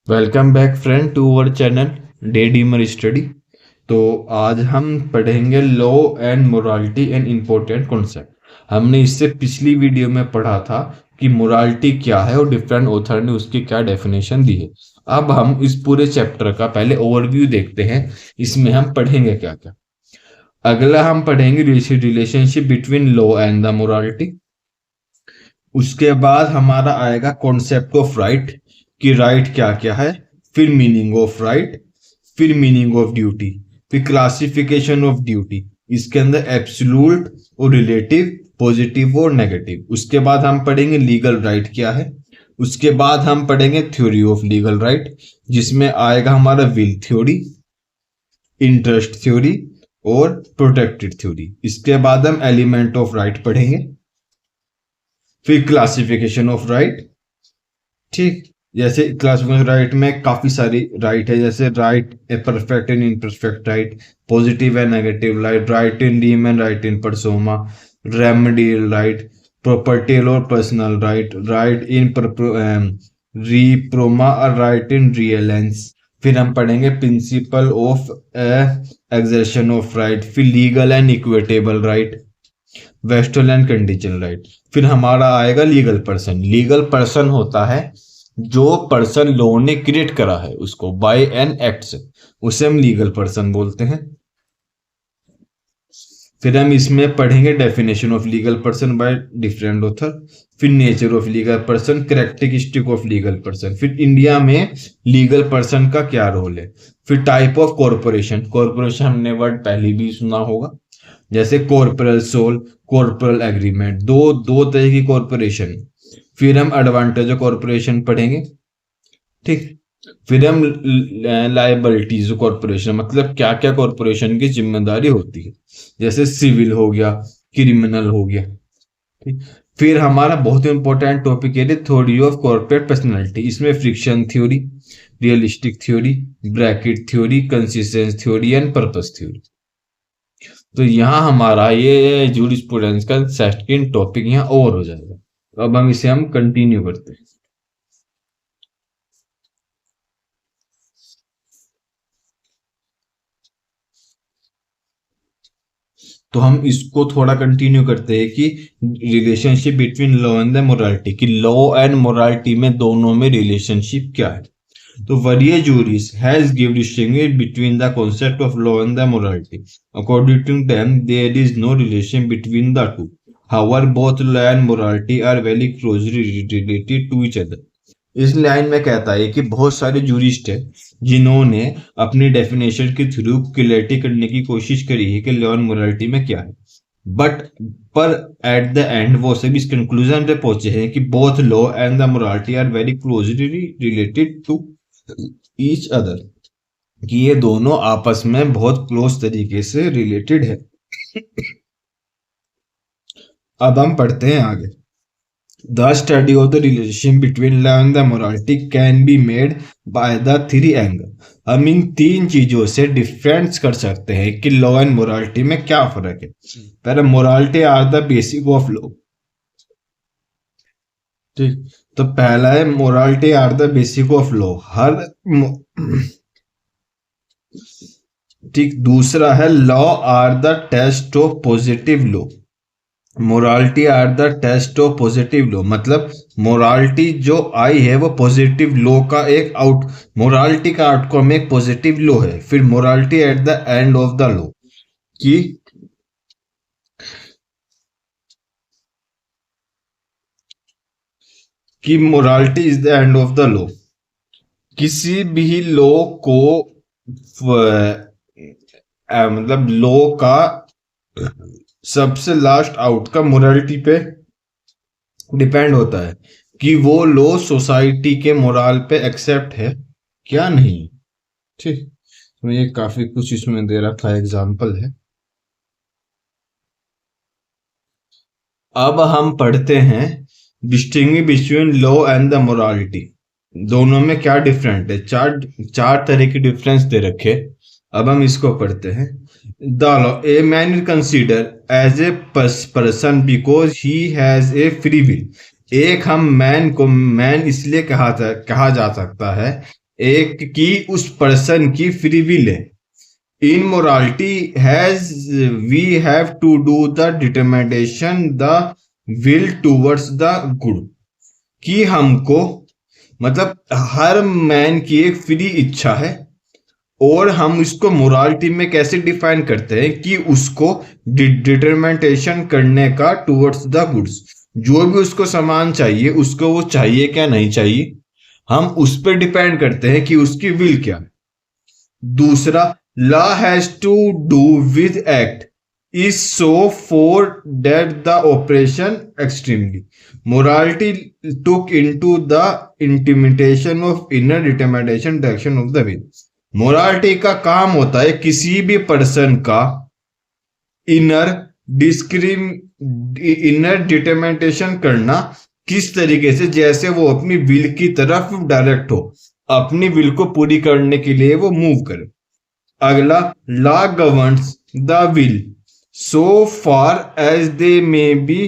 Welcome back friend to our channel day dreamer study. तो आज हम पढ़ेंगे law and morality and important concept. हमने इससे पिछली वीडियो में पढ़ा था कि मोरालिटी क्या है और डिफरेंट ऑथर ने उसकी क्या डेफिनेशन दी है। अब हम इस पूरे चैप्टर का पहले ओवरव्यू देखते हैं, इसमें हम पढ़ेंगे क्या क्या। अगला हम पढ़ेंगे relationship between law and the morality. उसके बाद हमारा आएगा कॉन्सेप्ट ऑफ राइट, कि राइट क्या क्या है, फिर मीनिंग ऑफ राइट, फिर मीनिंग ऑफ ड्यूटी, फिर क्लासिफिकेशन ऑफ ड्यूटी। इसके अंदर एब्सोल्यूट और रिलेटिव, पॉजिटिव और नेगेटिव। उसके बाद हम पढ़ेंगे लीगल राइट क्या है। उसके बाद हम पढ़ेंगे थ्योरी ऑफ लीगल राइट, जिसमें आएगा हमारा विल थ्योरी, इंटरेस्ट थ्योरी और प्रोटेक्टेड थ्योरी। इसके बाद हम एलिमेंट ऑफ राइट पढ़ेंगे, फिर क्लासिफिकेशन ऑफ राइट। ठीक, जैसे क्लासिफिकेशन राइट में काफी सारी राइट है, जैसे right a perfect and imperfect right, positive and negative right, right in डीम एंड राइट इन परसोमा, रेमेडियल राइट, प्रॉपर्टियल और पर्सनल राइट, राइट इन रीप्रोमा और राइट इन रियलेंस। फिर हम पढ़ेंगे principle of exertion of right, फिर legal and equitable right, vested and conditional right. फिर हमारा आएगा लीगल पर्सन। लीगल पर्सन होता है जो पर्सन लॉ ने क्रिएट करा है, उसको बाय एन एक्ट से, उसे हम लीगल पर्सन बोलते हैं। फिर हम इसमें पढ़ेंगे definition of legal person by different author, फिर nature of legal person, characteristic of legal person, फिर इंडिया में लीगल पर्सन का क्या रोल है, फिर टाइप ऑफ कॉरपोरेशन। कॉरपोरेशन हमने वर्ड पहले भी सुना होगा, जैसे कॉर्पोरल सोल, कॉर्पोरल एग्रीमेंट, दो दो तरह की कॉरपोरेशन। फिर हम एडवांटेज ऑफ कॉरपोरेशन पढ़ेंगे। ठीक, फिर हम लाइबिलिटीज ऑफ कॉरपोरेशन, मतलब क्या क्या कॉरपोरेशन की जिम्मेदारी होती है, जैसे सिविल हो गया, क्रिमिनल हो गया। ठीक, फिर हमारा बहुत इंपॉर्टेंट टॉपिक है थ्योरी ऑफ कॉर्पोरेट पर्सनालिटी। इसमें fiction theory, realistic theory, bracket theory, concession theory and purpose theory. तो यहाँ हमारा ये जूरिस्प्रूडेंस का सेकंड टॉपिक यहाँ ओवर हो जाएगा। तो अब हम कंटिन्यू करते हैं। तो हम इसको थोड़ा कंटिन्यू करते हैं कि relationship between law and the morality, कि लॉ एंड मोरालिटी में दोनों में रिलेशनशिप क्या है। तो various juries has give distinction between the concept of law and the morality. According to them, there is no relation between the two. However, both law and morality are very closely related to each other. इस line में कहता है कि बहुत सारे jurist है जिन्होंने अपनी डेफिनेशन के थ्रू क्लियरिटी करने की कोशिश करी है कि लॉ एंड मोरालिटी में क्या है, बट पर एट द एंड वो सभी इस कंक्लूजन पे पहुंचे हैं कि both law and the morality are very closely related to each other, कि ये दोनों आपस में बहुत क्लोज तरीके से रिलेटेड है। अब हम पढ़ते हैं आगे। The study of the relation between law and the morality can be made by the three angle. हम इन तीन चीजों से डिफरेंस कर सकते हैं कि लॉ एंड मोरालिटी में क्या फर्क है। पहले morality are the basic of law. ठीक, तो पहला है morality are the basic of law, ठीक। दूसरा है law are the test of positive law. Morality are the test of positive law, मतलब मोरालिटी जो आई है वो पॉजिटिव लॉ का एक मोरालिटी का आउटकम एक पॉजिटिव लॉ है। फिर morality at the end of the law, कि morality is the end of the law. किसी भी लॉ को मतलब लॉ का सबसे लास्ट आउटकम मोरालिटी पे डिपेंड होता है कि वो लॉ सोसाइटी के मोरल पे एक्सेप्ट है क्या नहीं। ठीक, तो ये काफी कुछ इसमें दे रखा है, एग्जांपल है। अब हम पढ़ते हैं distinguish between law and the morality, दोनों में क्या डिफरेंट है। चार तरह की डिफरेंस दे रखे। अब हम इसको पढ़ते हैं। The law a man is consider as a person because he has a free will. एक हम मैन को मैन इसलिए कहा जा सकता है एक की उस पर्सन की फ्री विल है। In morality has we have to do the determination the will towards the good, कि हमको मतलब हर मैन की एक फ्री इच्छा है, और हम इसको मोरालिटी में कैसे डिफाइन करते हैं कि उसको डिटर्मिनेशन करने का टूवर्ड्स द गुड्स, जो भी उसको सामान चाहिए उसको वो चाहिए क्या नहीं चाहिए, हम उस पर डिपेंड करते हैं कि उसकी विल क्या है। दूसरा, law has to do with act is so for that the operation extremely, morality took into the intimation of inner determination direction of the will. Morality का काम होता है किसी भी पर्सन का इनर इनर डिटर्मिनेशन करना, किस तरीके से, जैसे वो अपनी विल की तरफ डायरेक्ट हो, अपनी विल को पूरी करने के लिए वो मूव करे। अगला, law governs the will so far as they may be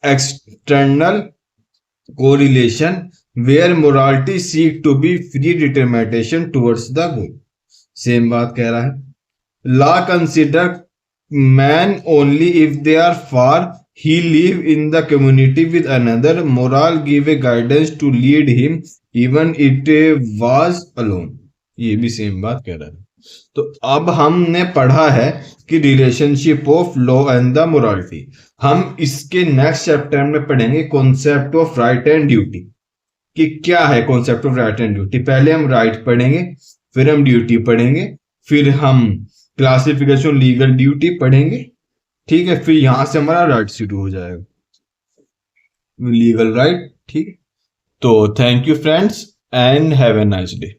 external correlation where morality seek to be free determination towards the good. Same बात कह रहा है। Law consider man only if they are far he live in the community with another, moral give a guidance to lead him even it was alone. ये भी same बात कह रहा है। तो अब हमने पढ़ा है कि relationship of law and the morality. हम इसके नेक्स्ट चैप्टर में पढ़ेंगे concept of right and duty, कि क्या है concept of right and duty. पहले हम राइट पढ़ेंगे, फिर हम ड्यूटी पढ़ेंगे, फिर हम क्लासिफिकेशन लीगल ड्यूटी पढ़ेंगे, ठीक है, फिर यहां से हमारा राइट शुरू हो जाएगा, लीगल राइट। ठीक है, तो thank you friends and have a nice day.